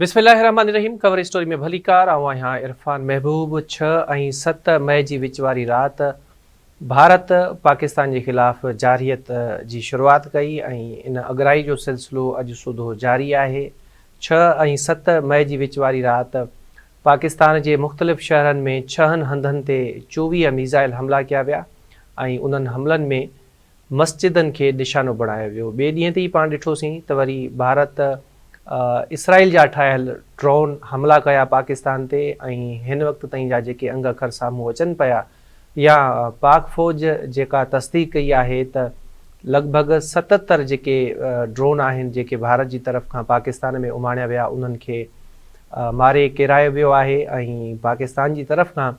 बिस्मिल्लाहिर्रहमानिर्रहीम। Cover story में भलीकार आहियां इरफान महबूब। 6 ऐं 7 मई जी विच वारी राति भारत पाकिस्तान के ख़िलाफ़ जारियत जी शुरुआत कई ऐं इन अगराई जो सिलसिलो अॼु सुधो जारी है। 6 ऐं 7 मई जी विच वारी राति पाकिस्तान के मुख़्तलिफ़ शहरनि में 6 हंधनि ते 24 मीज़ाइल हमला किया विया ऐं उन्हनि हमलनि में मस्जिदनि के निशानो बणायो वियो। ॿिए ॾींहं ते ई पाण ॾिठोसीं त वरी भारत इसराइल जा ठाहियल ड्रोन हमला कया पाकिस्तान ते ऐं हिन वक़्त ताईं जा जेके अंग अखर साम्हूं अचनि पिया या पाक फ़ौज जेका तस्दीक कई आहे त लॻभॻि 77 जेके ड्रोन आहिनि जेके भारत जी तरफ़ खां पाकिस्तान में उमाणिया विया उन्हनि खे मारे किरायो वियो आहे ऐं पाकिस्तान जी तरफ़ खां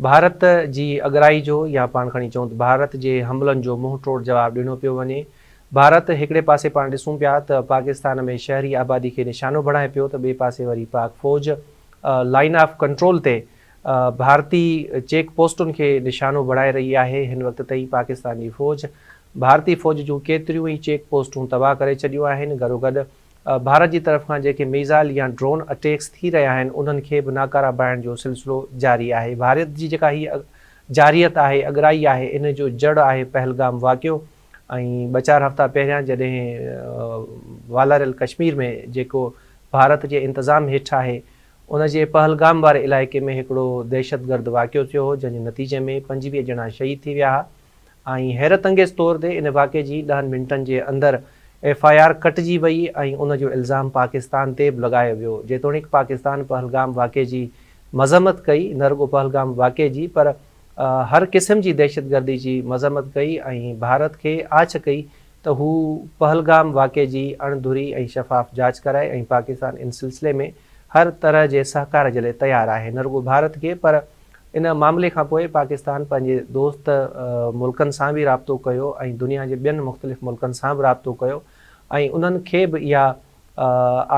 भारत जी अगराई जो या पाण खणी चऊं त भारत जे हमलनि जो मुंहुं तोड़ जवाबु ॾिनो पियो वञे। भारत हिकिड़े पासे पाण ॾिसूं पिया त पाकिस्तान में शहरी आबादी के निशानो बणाए पियो, त ॿिए पासे वरी पाक फ़ौज लाइन ऑफ कंट्रोल ते भारती चेक पोस्टुनि के निशानो बणाए रही आहे। हिन वक़्त ताईं पाकिस्तान जी फ़ौज भारतीय फ़ौज जूं केतिरियूं ई चेक पोस्टूं तबाह करे छॾियूं आहिनि। गॾोगॾु भारत जी तरफ़ खां जेके मिज़ाइल या ड्रोन अटैक्स थी रहिया आहिनि उन्हनि खे बि नाकारा बाहिण जो सिलसिलो जारी आहे। भारत जी जेका हीअ जारियत आहे, अगराई आहे, इन जो जड़ आहे पहलगाम वाक़ियो ऐं 2-4 हफ़्ता पहिरियां जॾहिं वालारियल कश्मीर में जेको भारत जे इंतज़ाम हेठि आहे उन जे पहलगाम वारे इलाइक़े में हिकिड़ो दहशतगर्द वाक़ियो थियो हो जंहिंजे नतीजे में 25 ॼणा शहीद थी विया ऐं हैरत अंगेज़ तौर ते इन वाक़े जी 10 मिंटनि जे अंदरि FIR कटिजी वई ऐं उन जो इल्ज़ाम पाकिस्तान ते बि लॻायो वियो। जेतोणीकि पाकिस्तान पहलगाम वाक़े जी मज़म्मत कई, न रुॻो पहलगाम वाक़े जी पर हर क़िस्म जी दहशतगर्दी जी मज़म्मत कई ऐं भारत के आछ कई त हू पहलगाम वाक़े जी अणधुरी ऐं शफ़ाफ़ जांच कराए ऐं पाकिस्तान इन सिलसिले में हर तरह जे सहकार जे लाइ तयारु आहे। न रुॻो भारत के पर इन मामले खां पोइ पाकिस्तान पंहिंजे दोस्त मुल्कनि सां बि राब्तो कयो ऐं दुनिया जे ॿियनि मुख़्तलिफ़ मुल्कनि सां बि राब्तो कयो ऐं उन्हनि खे बि इहा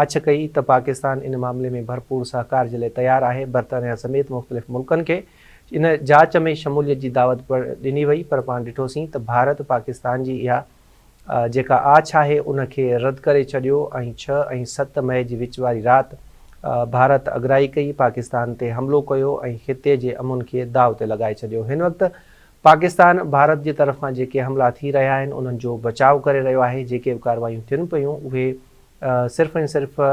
आछ कई त पाकिस्तान इन मामले में भरपूर सहकार जे लाइ तयारु आहे। बरतानिया समेत मुख़्तलिफ़ मुल्कनि खे इन जांच में शमूलियत जी दावत ॾिनी वई पर पाण ॾिठोसीं त भारत पाकिस्तान जी इहा जेका आछ आहे उनखे रद्द करे छॾियो ऐं 6 ऐं 7 मई जी विच वारी राति भारत अगराई कई, पाकिस्तान ते हमिलो कयो ऐं ख़िते जे अमुन खे दाव ते लॻाए छॾियो। हिन वक़्तु पाकिस्तान भारत जी तरफ़ां जेके हमला थी रहिया आहिनि उन्हनि जो बचाव करे रहियो आहे। जेके बि कार्रवायूं थियनि पियूं उहे सिर्फ़ु ऐं सिर्फ़ु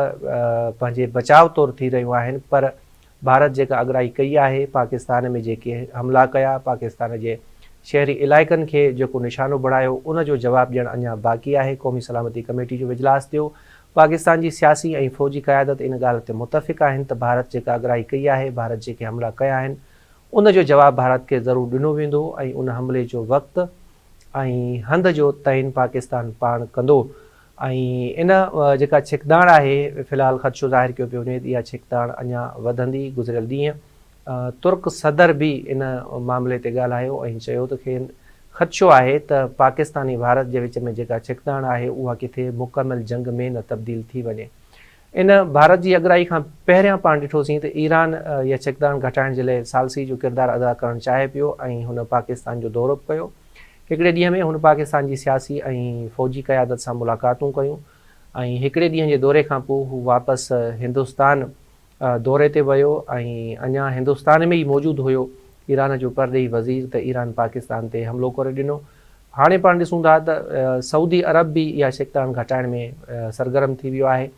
पंहिंजे बचाव तौरु थी रहियूं आहिनि पर भारत जेका अगराई कई आहे पाकिस्तान में जेके हमला कया, पाकिस्तान जे शहरी इलाइक़नि खे जेको निशानो बणायो उन जो जवाबु ॾियणु अञा बाक़ी आहे। क़ौमी सलामती कमेटी जो इजलास थियो, पाकिस्तान जी सियासी ऐं फ़ौजी क़यादत इन ॻाल्हि ते मुतफ़िक़ आहिनि त भारत जेका अगराई कई आहे, भारत जेके हमला कया आहिनि उन जो जवाबु भारत खे ज़रूरु ॾिनो वेंदो ऐं उन हमले जो वक़्तु ऐं हंध जो तइनु पाकिस्तान पाण कंदो ऐं इन जेका छिकदाण आहे फ़िलहालु ख़दशो ज़ाहिर कयो पियो वञे त इहा छिकदाण अञा वधंदी। गुज़िरियल ॾींहं तुर्क सदर बि इन मामले ते ॻाल्हायो ऐं चयो त खेनि ख़दशो आहे त पाकिस्तानी भारत जे विच में जेका छिकदाण आहे उहा किथे मुकमल जंग में न तब्दील थी वञे। इन भारत जी अगराई खां पहिरियां पाण ॾिठोसीं त ईरान इहा छिकदाण घटाइण जे लाइ सालसी जो किरदारु अदा करणु चाहे पियो ऐं हुन पाकिस्तान जो दौरो बि कयो। हिकिड़े ॾींहं में हुन पाकिस्तान जी सियासी ऐं फ़ौजी क़यादत सां मुलाक़ातूं कयूं ऐं हिकिड़े ॾींहं जे दौरे खां पोइ हू वापसि हिंदुस्तान दौरे ते वियो ऐं अञा हिंदुस्तान में ई मौजूदु हुयो ईरान जो परॾेही वज़ीर त ईरान पाकिस्तान ते हमिलो करे ॾिनो। हाणे पाण ॾिसूं था त सऊदी अरब बि इहा छिकदाण घटाइण में सरगर्म थी वियो आहे।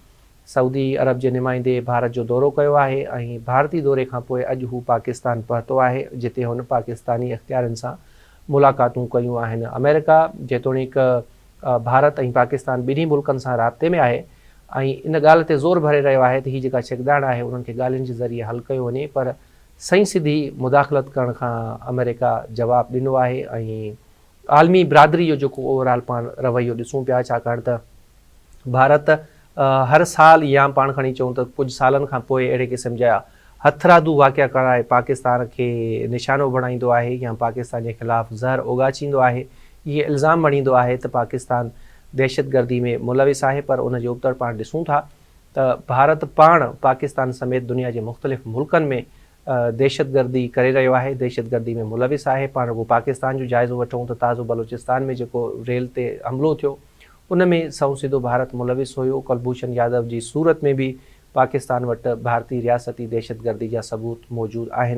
सऊदी अरब जे नुमाइंदे भारत जो दौरो कयो आहे ऐं भारतीय दौरे खां पोइ अॼु हू पाकिस्तान पहुतो आहे जिते हुन पाकिस्तानी इख़्तियारनि सां मुलाक़ातूं कयूं आहिनि। अमेरिका जेतोणीकि भारत ऐं पाकिस्तान ॿिन्ही मुल्कनि सां राब्ते में आहे ऐं इन ॻाल्हि ते ज़ोर भरे रहियो आहे त हीअ जेका छिकदाण आहे उन्हनि खे ॻाल्हियुनि जे ज़रिए हल कयो वञे पर सही सिधी मुदाख़लत करण खां अमेरिका जवाबु ॾिनो आहे ऐं आलमी बिरादरी जो जेको ओवरऑल पाण रवैयो ॾिसूं पिया छाकाणि त भारत हर साल या पाण खणी चऊं त कुझु सालनि खां पोइ अहिड़े क़िस्म जा हथरादू वाक़िया कराए पाकिस्तान खे निशानो बणाईंदो आहे या पाकिस्तान जे ख़िलाफ़ु ज़हर ओगाचींदो आहे। इहे इल्ज़ाम मणींदो आहे त पाकिस्तान दहशतगर्दी में मुलविस आहे पर उन जो उत्तर पाण ॾिसूं था त भारत पाण पाकिस्तान समेत दुनिया जे मुख़्तलिफ़ मुल्कनि में दहशतगर्दी करे रहियो आहे, दहशतगर्दी में मुलविस आहे। पाण उहो पाकिस्तान जो जाइज़ो वठूं त ताज़ो बलूचिस्तान में जेको रेल ते हमलो थियो उन में सऊं सिधो भारत मुलविस हुयो। कुलभूषण यादव जी सूरत में बि पाकिस्तान वटि भारतीय रियासती दहशतगर्दी जा सबूत मौजूदु आहिनि।